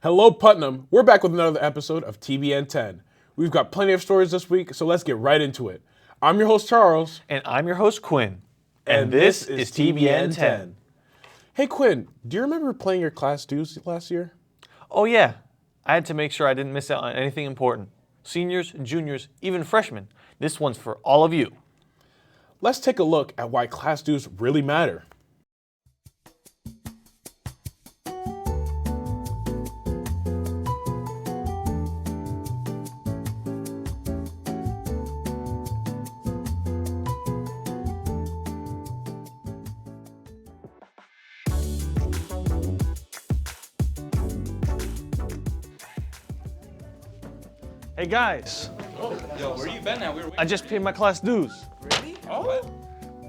Hello, Putnam. We're back with another episode of TBN 10. We've got plenty of stories this week, so let's get right into it. I'm your host, Charles. And I'm your host, Quinn. And this is TBN 10. Hey, Quinn, do you remember playing your class dues last year? Oh, yeah. I had to make sure I didn't miss out on anything important. Seniors, juniors, even freshmen. This one's for all of you. Let's take a look at why class dues really matter. Hey, guys. Yo, where you been at? I just paid my class dues. Really? Oh.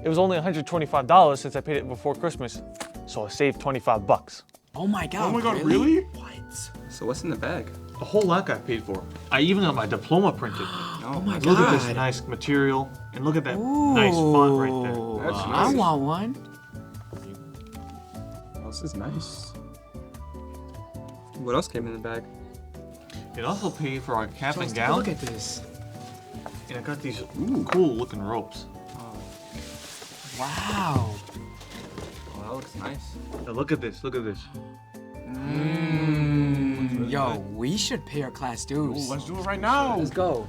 It was only $125 since I paid it before Christmas, so I saved 25 bucks. Oh my god. Oh my god, really? What? So what's in the bag? The whole lot got paid for. I even got my diploma printed. Oh my Look at this God. nice material, and look at that nice font right there. That's I nice. want one. Oh, this is nice. What else came in the bag? It also paid for our cap Let's and take a gown, look at this. and I got these cool looking ropes. Wow. Oh, that looks nice. Now look at this, look at this. Yo, we should pay our class dues. Let's do it right now. Let's go.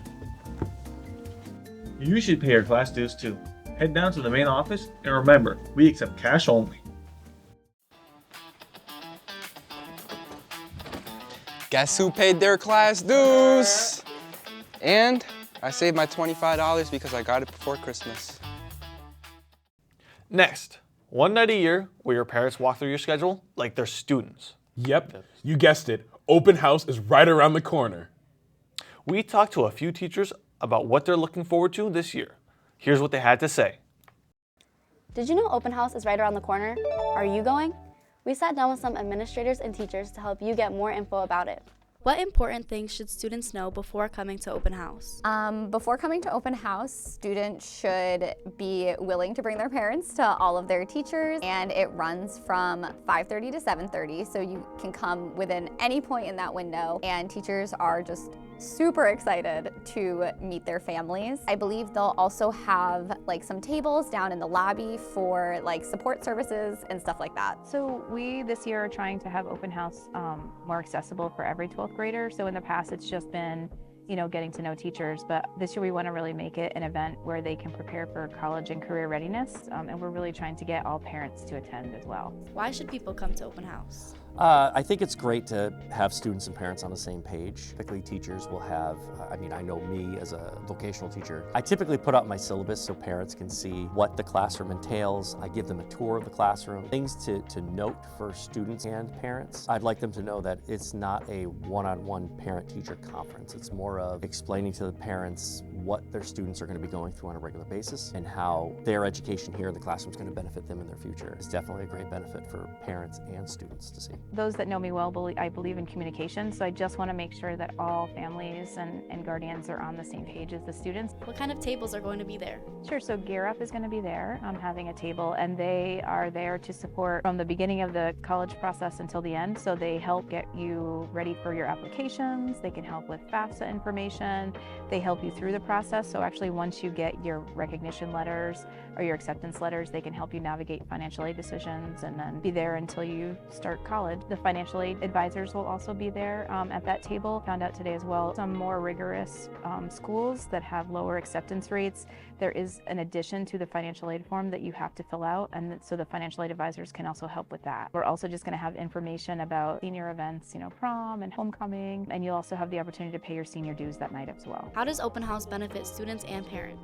You should pay your class dues too. Head down to the main office, and remember, we accept cash only. Guess who paid their class dues? And I saved my $25 because I got it before Christmas. Next, one night a year where your parents walk through your schedule like they're students. Yep, you guessed it. Open house is right around the corner. We talked to a few teachers about what they're looking forward to this year. Here's what they had to say. Did you know open house is right around the corner? Are you going? We sat down with some administrators and teachers to help you get more info about it. What important things should students know before coming to open house? Before coming to open house, students should be willing to bring their parents to all of their teachers, and it runs from 5:30 to 7:30, so you can come within any point in that window, and teachers are just super excited to meet their families. I believe they'll also have like some tables down in the lobby for like support services and stuff like that. So we this year are trying to have open house more accessible for every 12th grader. So in the past it's just been, getting to know teachers, but this year we want to really make it an event where they can prepare for college and career readiness, and we're really trying to get all parents to attend as well. Why should people come to open house? I think it's great to have students and parents on the same page. Typically teachers will have, I know me as a vocational teacher, I typically put out my syllabus so parents can see what the classroom entails. I give them a tour of the classroom, things to note for students and parents. I'd like them to know that it's not a one-on-one parent-teacher conference. It's more of explaining to the parents what their students are going to be going through on a regular basis and how their education here in the classroom is going to benefit them in their future. It's definitely a great benefit for parents and students to see. Those that know me well, I believe in communication, so I just want to make sure that all families and guardians are on the same page as the students. What kind of tables are going to be there? Sure, so Gear Up is going to be there, having a table, and they are there to support from the beginning of the college process until the end, so they help get you ready for your applications, they can help with FAFSA information, they help you through the process, so actually once you get your recognition letters or your acceptance letters, they can help you navigate financial aid decisions and then be there until you start college. The financial aid advisors will also be there at that table. Found out today as well, some more rigorous schools that have lower acceptance rates, there is an addition to the financial aid form that you have to fill out, and so the financial aid advisors can also help with that. We're also just going to have information about senior events, prom and homecoming, and you'll also have the opportunity to pay your senior dues that night as well. How does open house benefit students and parents?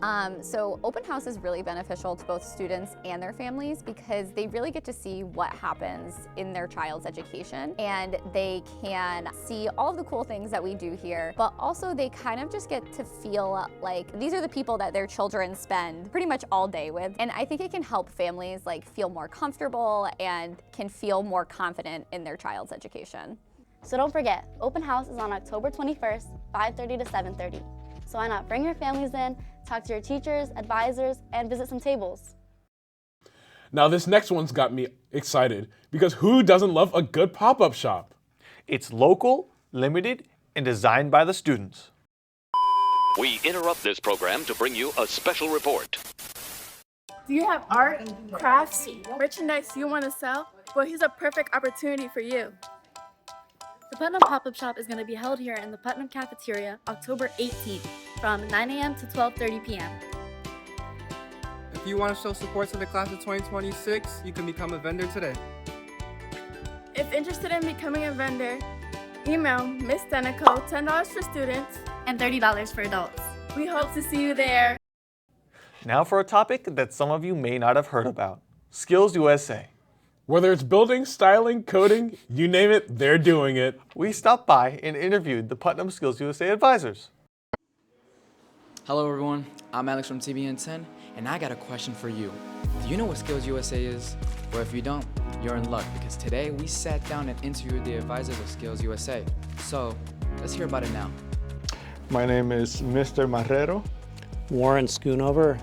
So open house is really beneficial to both students and their families because they really get to see what happens in their child's education, and they can see all of the cool things that we do here, but also they kind of just get to feel like these are the people that their children spend pretty much all day with. And I think it can help families feel more comfortable and can feel more confident in their child's education. So don't forget, open house is on October 21st, 5:30 to 7:30. So why not bring your families in, talk to your teachers, advisors, and visit some tables. Now this next one's got me excited because who doesn't love a good pop-up shop? It's local, limited, and designed by the students. We interrupt this program to bring you a special report. Do you have art, crafts, merchandise you want to sell? Well, here's a perfect opportunity for you. The Putnam Pop-Up Shop is going to be held here in the Putnam Cafeteria October 18th from 9 a.m. to 12:30 p.m. If you want to show support to the class of 2026, you can become a vendor today. If interested in becoming a vendor, email Miss Denico, $10 for students and $30 for adults. We hope to see you there. Now for a topic that some of you may not have heard about, Skills USA. Whether it's building, styling, coding, you name it, they're doing it. We stopped by and interviewed the Putnam Skills USA advisors. Hello everyone, I'm Alex from TBN 10, and I got a question for you. Do you know what Skills USA is? Or if you don't, you're in luck, because today we sat down and interviewed the advisors of Skills USA. So, let's hear about it now. My name is Mr. Marrero. Warren Schoonover,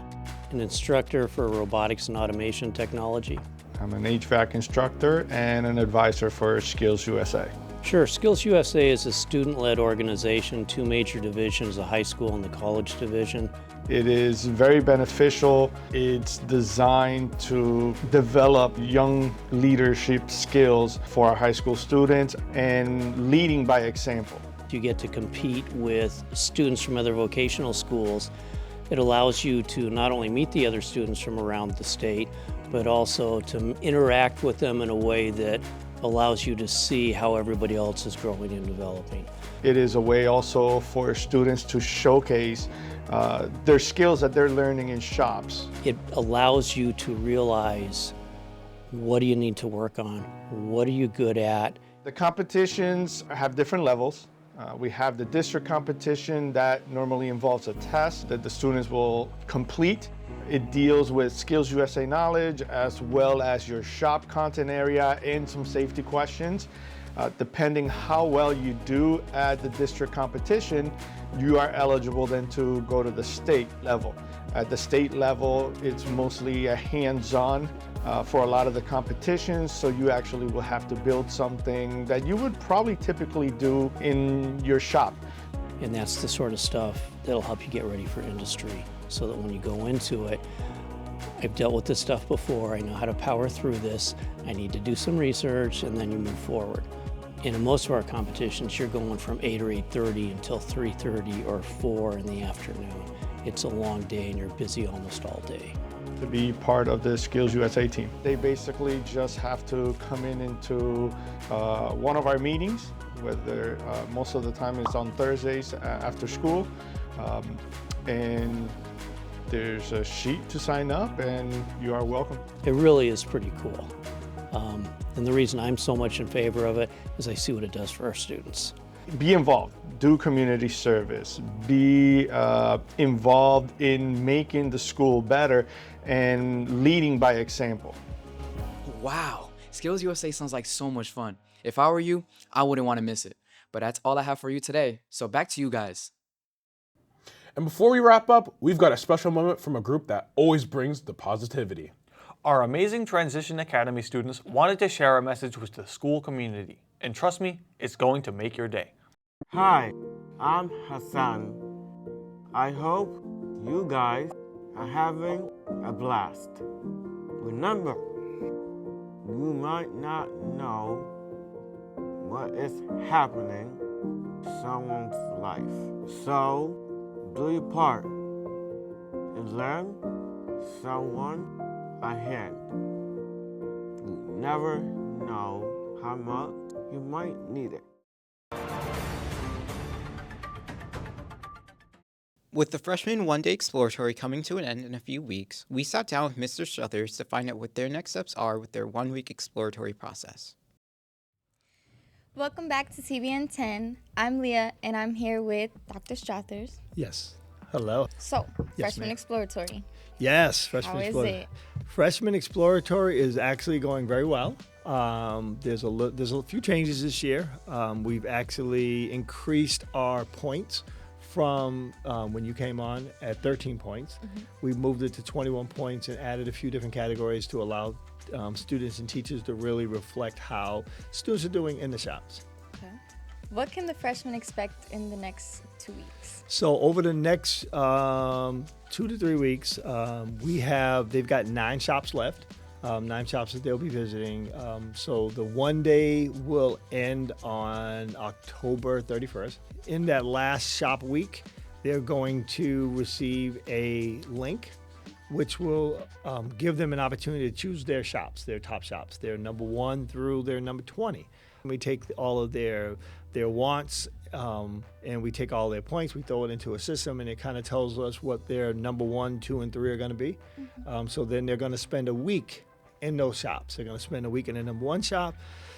an instructor for robotics and automation technology. I'm an HVAC instructor and an advisor for Skills USA. Sure, Skills USA is a student-led organization, 2 major divisions, the high school and the college division. It is very beneficial. It's designed to develop young leadership skills for our high school students and leading by example. You get to compete with students from other vocational schools. It allows you to not only meet the other students from around the state, but also to interact with them in a way that allows you to see how everybody else is growing and developing. It is a way also for students to showcase their skills that they're learning in shops. It allows you to realize, what do you need to work on? What are you good at? The competitions have different levels. We have the district competition that normally involves a test that the students will complete. It deals with Skills USA knowledge as well as your shop content area and some safety questions. Depending how well you do at the district competition, you are eligible then to go to the state level. At the state level, it's mostly a hands-on for a lot of the competitions, so you actually will have to build something that you would probably typically do in your shop. And that's the sort of stuff that'll help you get ready for industry, so that when you go into it, I've dealt with this stuff before, I know how to power through this, I need to do some research, and then you move forward. In most of our competitions, you're going from 8 or 8:30 until 3:30 or 4 in the afternoon. It's a long day and you're busy almost all day. To be part of the Skills USA team, they basically just have to come into one of our meetings, whether most of the time it's on Thursdays after school, and there's a sheet to sign up and you are welcome. It really is pretty cool. And the reason I'm so much in favor of it is I see what it does for our students. Be involved, do community service, be involved in making the school better and leading by example. Wow, Skills USA sounds like so much fun. If I were you, I wouldn't want to miss it. But that's all I have for you today, so back to you guys. And before we wrap up, we've got a special moment from a group that always brings the positivity. Our amazing Transition Academy students wanted to share a message with the school community. And trust me, it's going to make your day. Hi, I'm Hassan. I hope you guys are having a blast. Remember, you might not know what is happening in someone's life. So, do your part and lend someone a hand. You never know how much you might need it. With the freshman one-day exploratory coming to an end in a few weeks, we sat down with Mr. Struthers to find out what their next steps are with their one-week exploratory process. Welcome back to TBN 10. I'm Leah, and I'm here with Dr. Struthers. Yes. Hello. So, Yes, freshman ma'am. exploratory. Yes, freshman How is exploratory. it? Freshman exploratory is actually going very well. There's a few changes this year. We've actually increased our points from when you came on at 13 points. We moved it to 21 points and added a few different categories to allow students and teachers to really reflect how students are doing in the shops. Okay. What can the freshmen expect in the next 2 weeks? So over the next 2 to 3 weeks, they've got 9 shops left, 9 shops that they'll be visiting. So the one day will end on October 31st. In that last shop week, they're going to receive a link which will give them an opportunity to choose their shops, their top shops, their number 1 through their number 20. We take all of their wants and we take all their points, we throw it into a system, and it kind of tells us what their number 1, 2, and 3 are going to be. So then they're going to spend a week in those shops. They're going to spend a week in the number 1 shop,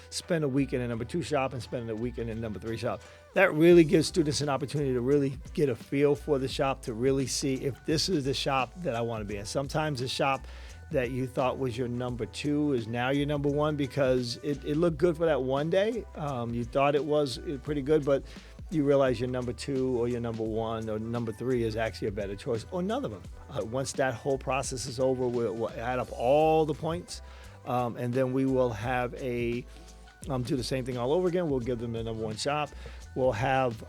spend a week in the number 2 shop, and spend a week in the number 3 shop. That really gives students an opportunity to really get a feel for the shop, to really see if this is the shop that I want to be in. Sometimes the shop that you thought was your number 2 is now your number 1 because it looked good for that one day. You thought it was pretty good, but you realize your number 2 or your number 1 or number 3 is actually a better choice, or none of them. Once that whole process is over, we'll add up all the points, and then we will have do the same thing all over again. We'll give them the number 1 shop. We'll have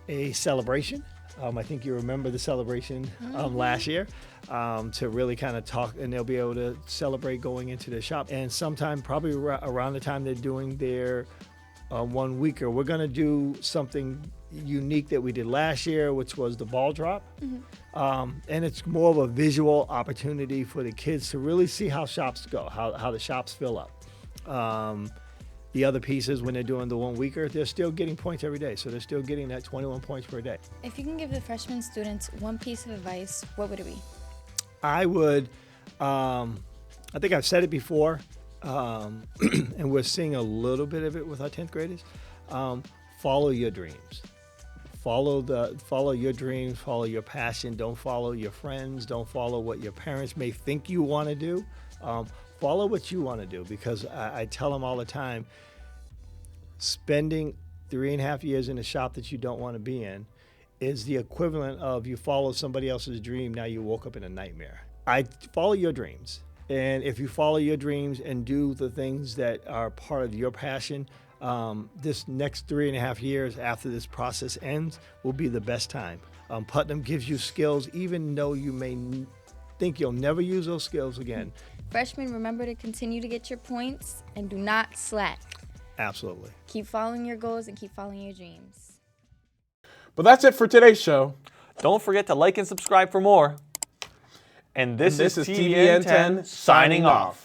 a celebration. I think you remember the celebration last year, to really kind of talk, and they'll be able to celebrate going into the shop. And sometime probably around the time they're doing their 1 weeker, we're going to do something unique that we did last year, which was the ball drop. And it's more of a visual opportunity for the kids to really see how shops go, how the shops fill up. The other pieces, when they're doing the 1 weeker, they're still getting points every day. So they're still getting that 21 points per day. If you can give the freshman students one piece of advice, what would it be? I would, I think I've said it before, and we're seeing a little bit of it with our 10th graders. Follow your dreams. Follow your dreams, follow your passion. Don't follow your friends. Don't follow what your parents may think you want to do. Follow what you want to do, because I tell them all the time, spending 3.5 years in a shop that you don't want to be in is the equivalent of you followed somebody else's dream, now you woke up in a nightmare. I follow your dreams. And if you follow your dreams and do the things that are part of your passion, this next 3.5 years after this process ends will be the best time. Putnam gives you skills, even though you may think you'll never use those skills again. Freshmen, remember to continue to get your points and do not slack. Absolutely. Keep following your goals and keep following your dreams. But that's it for today's show. Don't forget to like and subscribe for more. And this is TBN 10 signing off.